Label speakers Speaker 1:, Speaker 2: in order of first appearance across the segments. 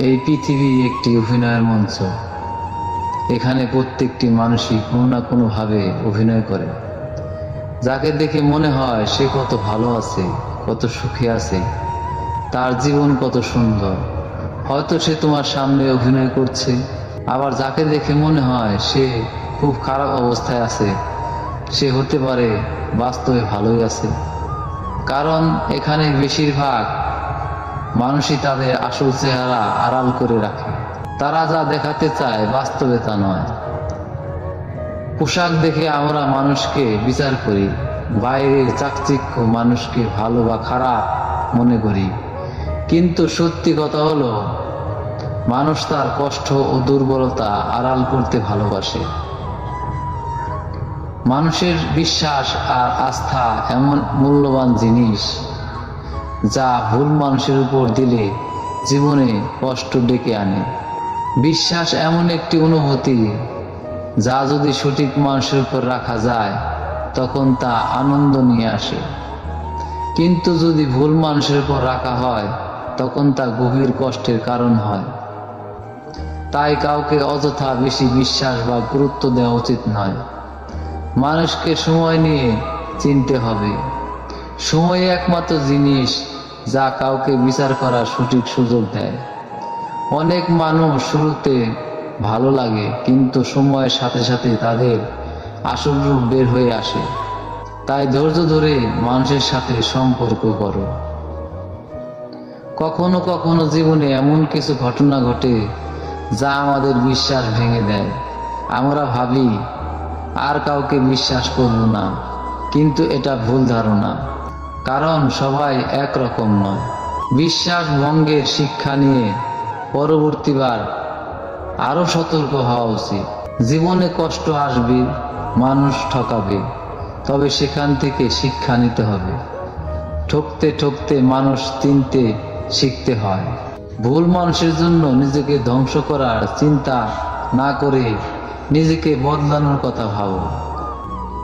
Speaker 1: এই পৃথিবী একটি অভিনয়ের মঞ্চ। এখানে প্রত্যেকটি মানুষই কোনো না কোনোভাবে অভিনয় করে। যাকে দেখে মনে হয় সে কত ভালো আছে, কত সুখে আছে, তার জীবন কত সুন্দর, হয়তো সে তোমার সামনে অভিনয় করছে। আবার যাকে দেখে মনে হয় সে খুব খারাপ অবস্থায় আছে, সে হতে পারে বাস্তবে ভালোই আছে। কারণ এখানে বেশিরভাগ মানুষই তাদের আসল চেহারা আড়াল করে রাখে। তারা যা দেখাতে চায় বাস্তবে তা নয়। পোশাক দেখে আমরা মানুষকে বিচার করি, বাইরের চাকচিক্য মানুষকে ভালো বা খারাপ মনে করি। কিন্তু সত্যি কথা হলো, মানুষ তার কষ্ট ও দুর্বলতা আড়াল করতে ভালোবাসে। মানুষের বিশ্বাস আর আস্থা এমন মূল্যবান জিনিস, যা ভুল মানুষের উপর দিলে জীবনে কষ্ট ডেকে আনে। বিশ্বাস এমন একটি অনুভূতি, যা যদি সঠিক মানুষের উপর রাখা যায় তখন তা আনন্দ নিয়ে আসে, কিন্তু যদি ভুল মানুষের উপর রাখা হয় তখন তা গভীর কষ্টের কারণ হয়। তাই কাউকে অযথা বেশি বিশ্বাস বা গুরুত্ব দেওয়া উচিত নয়। মানুষকে সময় নিয়ে চিনতে হবে। সময় একমাত্র জিনিস যা কাউকে বিচার করার সঠিক সুযোগ দেয়। অনেক মানুষ শুরুতে ভালো লাগে, কিন্তু সময়ের সাথে সাথে তাদের আসল রূপ বের হয়ে আসে। তাই ধৈর্য ধরে মানুষের সাথে সম্পর্ক করো। কখনো কখনো জীবনে এমন কিছু ঘটনা ঘটে যা আমাদের বিশ্বাস ভেঙে দেয়। আমরা ভাবি আর কাউকে বিশ্বাস করব না, কিন্তু এটা ভুল ধারণা, কারণ সবাই একরকম নয়। বিশ্বাস ভঙ্গের শিক্ষা নিয়ে পরবর্তীবার আরো সতর্ক হওয়া উচিত। জীবনে কষ্ট আসবে, মানুষ ঠকাবে, তবে সেখান থেকে শিক্ষা নিতে হবে। ঠকতে ঠকতে মানুষ চিনতে শিখতে হয়। ভুল মানুষের জন্য নিজেকে ধ্বংস করার চিন্তা না করে নিজেকে বদলানোর কথা ভাবো।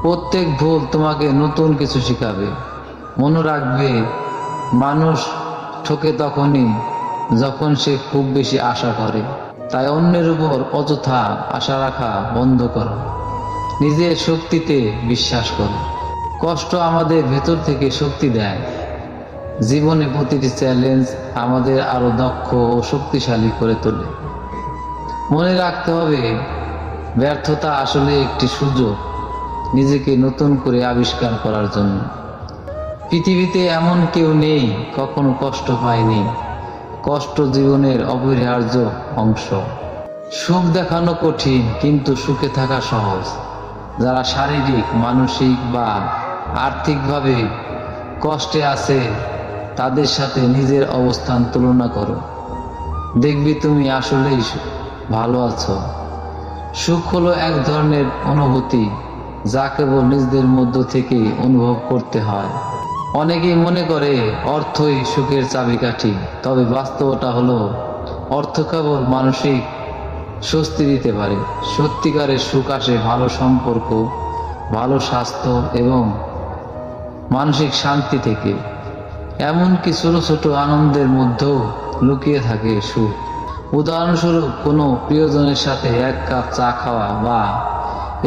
Speaker 1: প্রত্যেক ভুল তোমাকে নতুন কিছু শেখাবে। মনে রাখবে, মানুষ ঠকে তখনই যখন সে খুব বেশি আশা করে। তাই অন্যের উপর অযথা আশা রাখা বন্ধ করো। নিজের শক্তিতে বিশ্বাস করো। কষ্ট আমাদের ভেতর থেকে শক্তি দেয়। জীবনে প্রতিটি চ্যালেঞ্জ আমাদের আরো দক্ষ ও শক্তিশালী করে তোলে। মনে রাখতে হবে, ব্যর্থতা আসলে একটি সুযোগ নিজেকে নতুন করে আবিষ্কার করার জন্য। পৃথিবীতে এমন কেউ নেই কখনো কষ্ট পায়নি। কষ্ট জীবনের অপরিহার্য অংশ। সুখ দেখানো কঠিন, কিন্তু সুখে থাকা সহজ। যারা শারীরিক, মানসিক বা আর্থিকভাবে কষ্টে আছে তাদের সাথে নিজের অবস্থান তুলনা করো। দেখবি তুমি আসলেই ভালো আছো। সুখ হলো এক ধরনের অনুভূতি যা কেবল নিজেদের মধ্য থেকে অনুভব করতে হয়। অনেকেই মনে করে অর্থই সুখের চাবিকাঠি, তবে বাস্তবতা হলো অর্থ কেবল মানসিক স্বস্তি দিতে পারে। সত্যিকারের সুখ আসে ভালো সম্পর্ক, ভালো স্বাস্থ্য এবং মানসিক শান্তি থেকে। এমনকি ছোট ছোট আনন্দের মধ্যেও লুকিয়ে থাকে সুখ। উদাহরণস্বরূপ, কোনো প্রিয়জনের সাথে এক কাপ চা খাওয়া বা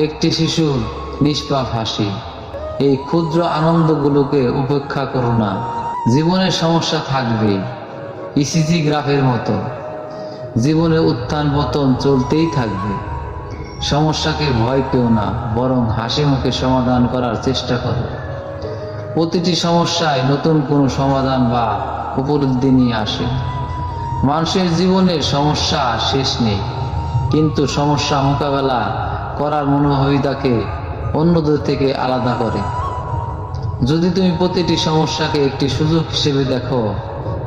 Speaker 1: একটি শিশুর নিষ্পাপ হাসি। এই ক্ষুদ্র আনন্দগুলোকে উপেক্ষা করো না। জীবনের সমস্যা থাকবে, ইসিজি গ্রাফের মতো। জীবনে উত্থান পতন চলতেই থাকবে। সমস্যাকে ভয় পেও না, বরং হাসি মুখে সমাধান করার চেষ্টা করো। প্রতিটি সমস্যায় নতুন কোনো সমাধান বা উপলব্ধি নিয়ে আসে। মানুষের জীবনের সমস্যা শেষ নেই, কিন্তু সমস্যা মোকাবেলা করার মনোভাবই তাকে অন্যদের থেকে আলাদা করে। যদি তুমি প্রতিটি সমস্যাকে একটি সুযোগ হিসেবে দেখো,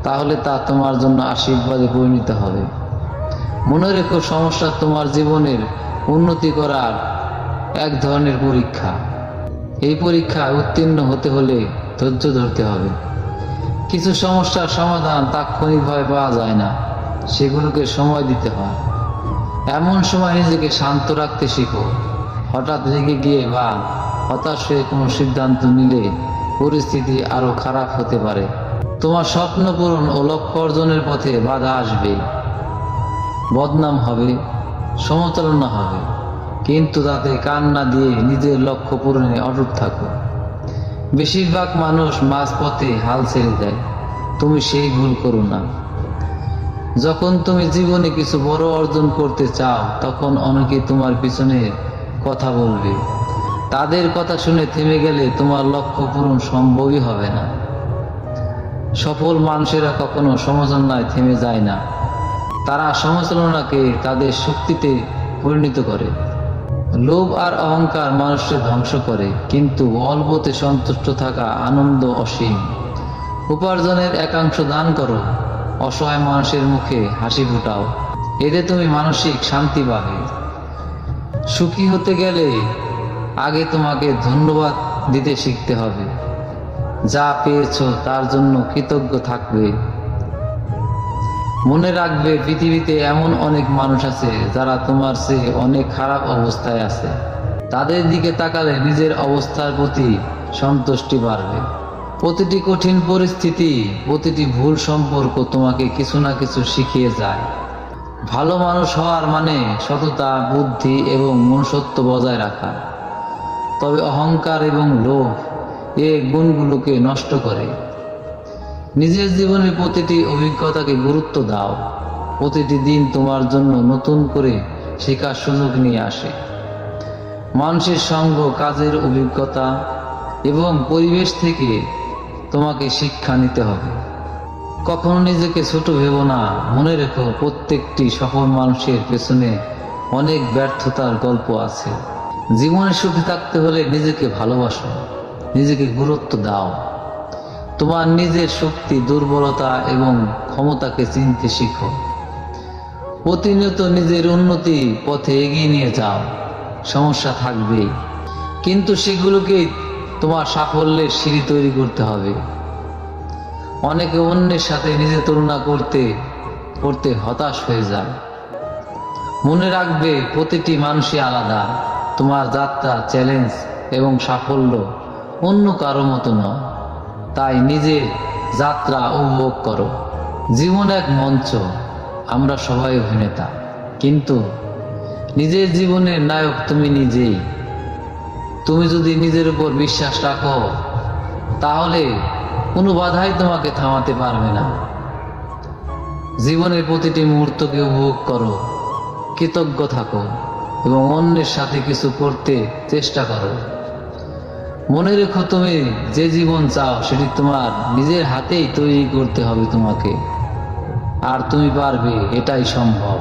Speaker 1: তাহলে তা তোমার জন্য আশীর্বাদে পরিণত হবে। মনে রেখো, সমস্যা তোমার জীবনের উন্নতি করার এক ধরনের পরীক্ষা। এই পরীক্ষায় উত্তীর্ণ হতে হলে ধৈর্য ধরতে হবে। কিছু সমস্যার সমাধান তাৎক্ষণিকভাবে পাওয়া যায় না, সেগুলোকে সময় দিতে হয়। এমন সময় নিজেকে শান্ত রাখতে শিখো। হঠাৎ রেগে গিয়ে বা হতাশ হয়ে কোনো সিদ্ধান্ত নিলে পরিস্থিতি আরো খারাপ হতে পারে। তোমার স্বপ্ন পূরণ ও লক্ষ্য অর্জনের পথে বাধা আসবে, বদনাম হবে, সমালোচনা হবে, কিন্তু তাতে কান না দিয়ে নিজের লক্ষ্য পূরণে অটুট থাকো। বেশিরভাগ মানুষ মাঝপথে হাল ছেড়ে দেয়, তুমি সেই ভুল করো না। যখন তুমি জীবনে কিছু বড় অর্জন করতে চাও, তখন অনেকে তোমার পিছনে কথা বলবে। তাদের কথা শুনে থেমে গেলে তোমার লক্ষ্য পূরণ সম্ভবই হবে না। সফল মানুষেরা কখনো সমালোচনায় থেমে যায় না, তারা সমালোচনাকে তাদের শক্তিতে পরিণত করে। লোভ আর অহংকার মানুষকে ধ্বংস করে, কিন্তু অল্পতে সন্তুষ্ট থাকা আনন্দ অসীম। উপার্জনের একাংশ দান করো, অসহায় মানুষের মুখে হাসি ফোটাও, এতে তুমি মানসিক শান্তি পাবে। সুখী হতে গেলে আগে তোমাকে ধন্যবাদ দিতে শিখতে হবে। যা পেয়েছো তার জন্য কৃতজ্ঞ থাকবে। মনে রাখবে, পৃথিবীতে এমন অনেক মানুষ আছে যারা তোমার চেয়ে অনেক খারাপ অবস্থায় আছে। তাদের দিকে তাকালে নিজের অবস্থার প্রতি সন্তুষ্টি বাড়বে। প্রতিটি কঠিন পরিস্থিতি, প্রতিটি ভুল সম্পর্ক তোমাকে কিছু না কিছু শিখিয়ে যায়। ভালো মানুষ হওয়ার মানে সততা, বুদ্ধি এবং মনুষ্যত্ব বজায় রাখা। তবে অহংকার এবং লোভ এই গুণগুলোকে নষ্ট করে। নিজের জীবনের প্রতিটি অভিজ্ঞতাকে গুরুত্ব দাও। প্রতিটি দিন তোমার জন্য নতুন করে শেখার সুযোগ নিয়ে আসে। মানুষের সঙ্গ, কাজের অভিজ্ঞতা এবং পরিবেশ থেকে তোমাকে শিক্ষা নিতে হবে। কখনো নিজেকে ছোট ভেবো না। মনে রেখো, প্রত্যেকটি সফল মানুষের পেছনে অনেক ব্যর্থতার গল্প আছে। জীবনে সুখী থাকতে হলে নিজেকে ভালোবাসো, নিজেকে গুরুত্ব দাও। তোমার নিজের শক্তি, দুর্বলতা এবং ক্ষমতাকে চিনতে শিখো। প্রতিনিয়ত নিজের উন্নতি পথে এগিয়ে নিয়ে যাও। সমস্যা থাকবেই, কিন্তু সেগুলোকে তোমার সাফল্যের সিঁড়ি তৈরি করতে হবে। অনেকে অন্যের সাথে নিজের তুলনা করতে করতে হতাশ হয়ে যায়। মনে রাখবে, প্রতিটি মানুষই আলাদা। তোমার যাত্রা, চ্যালেঞ্জ এবং সাফল্য অন্য কারো মতো নয়। তাই নিজের যাত্রা উপভোগ করো। জীবন এক মঞ্চ, আমরা সবাই অভিনেতা, কিন্তু নিজের জীবনের নায়ক তুমি নিজেই। তুমি যদি নিজের উপর বিশ্বাস রাখো, তাহলে কোনো বাধাই তোমাকে থামাতে পারবে না। জীবনের প্রতিটি মুহূর্তকে উপভোগ করো, কৃতজ্ঞ থাকো এবং অন্যের সাথে কিছু করতে চেষ্টা করো। মনে রেখো, তুমি যে জীবন চাও সেটি তোমার নিজের হাতেই তৈরি করতে হবে তোমাকে। আর তুমি পারবে, এটাই সম্ভব।